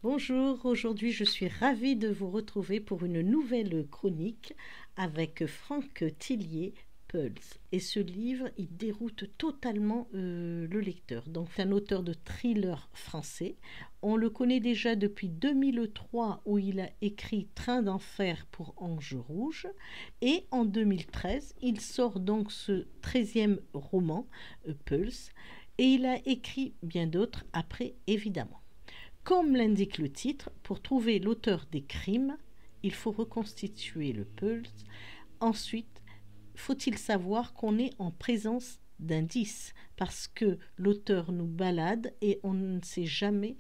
Bonjour, aujourd'hui je suis ravie de vous retrouver pour une nouvelle chronique avec Franck Tillier, Pulse. Et ce livre, il déroute totalement le lecteur. Donc c'est un auteur de thriller français. On le connaît déjà depuis 2003 où il a écrit Train d'enfer pour Ange Rouge. Et en 2013, il sort donc ce 13e roman, Pulse. Et il a écrit bien d'autres après, évidemment. Comme l'indique le titre, pour trouver l'auteur des crimes, il faut reconstituer le pulse. Ensuite, faut-il savoir qu'on est en présence d'indices, parce que l'auteur nous balade et on ne sait jamais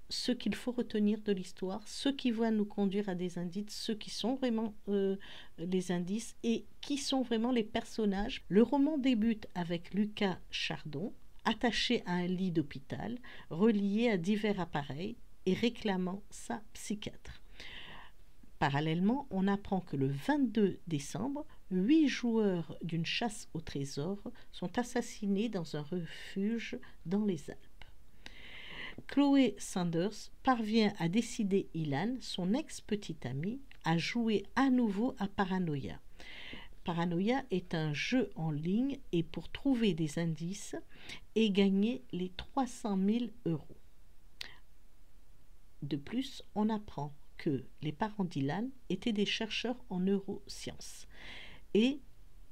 ce qu'il faut retenir de l'histoire, ce qui va nous conduire à des indices, ceux qui sont vraiment les indices et qui sont vraiment les personnages. Le roman débute avec Lucas Chardon, attaché à un lit d'hôpital, relié à divers appareils et réclamant sa psychiatre. Parallèlement, on apprend que le 22 décembre, 8 joueurs d'une chasse au trésor sont assassinés dans un refuge dans les Alpes. Chloé Sanders parvient à décider Ilan, son ex-petite amie, à jouer à nouveau à Paranoia. Paranoia est un jeu en ligne et pour trouver des indices et gagner les 300 000 €. De plus, on apprend que les parents d'Ilan étaient des chercheurs en neurosciences et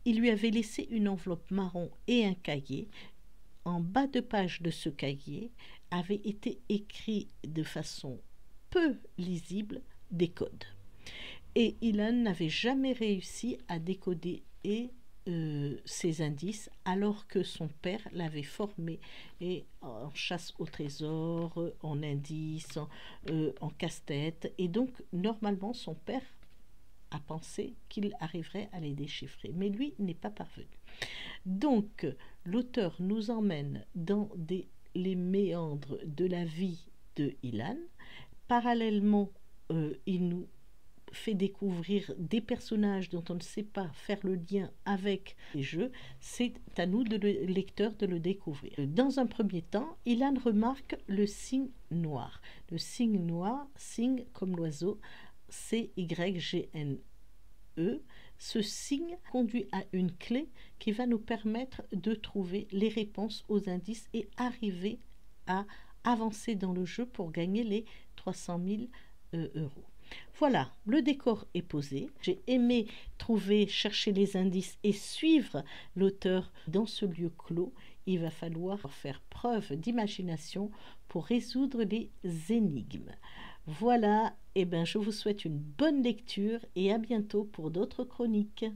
ils lui avaient laissé une enveloppe marron et un cahier. En bas de page de ce cahier avait été écrit de façon peu lisible des codes. Et Ilan n'avait jamais réussi à décoder ces indices, alors que son père l'avait formé en chasse au trésor, en indices, en casse-tête. Et donc, normalement, son père a pensé qu'il arriverait à les déchiffrer. Mais lui n'est pas parvenu. Donc, l'auteur nous emmène dans les méandres de la vie de Ilan. Parallèlement, il nous fait découvrir des personnages dont on ne sait pas faire le lien avec les jeux. C'est à nous, lecteurs, de le découvrir. Dans un premier temps, Ilan remarque le signe noir. Le signe noir, signe comme l'oiseau, C-Y-G-N-E. Ce signe conduit à une clé qui va nous permettre de trouver les réponses aux indices et arriver à avancer dans le jeu pour gagner les 300 000 €. Voilà, le décor est posé. J'ai aimé chercher les indices et suivre l'auteur dans ce lieu clos. Il va falloir faire preuve d'imagination pour résoudre les énigmes. Voilà, je vous souhaite une bonne lecture et à bientôt pour d'autres chroniques.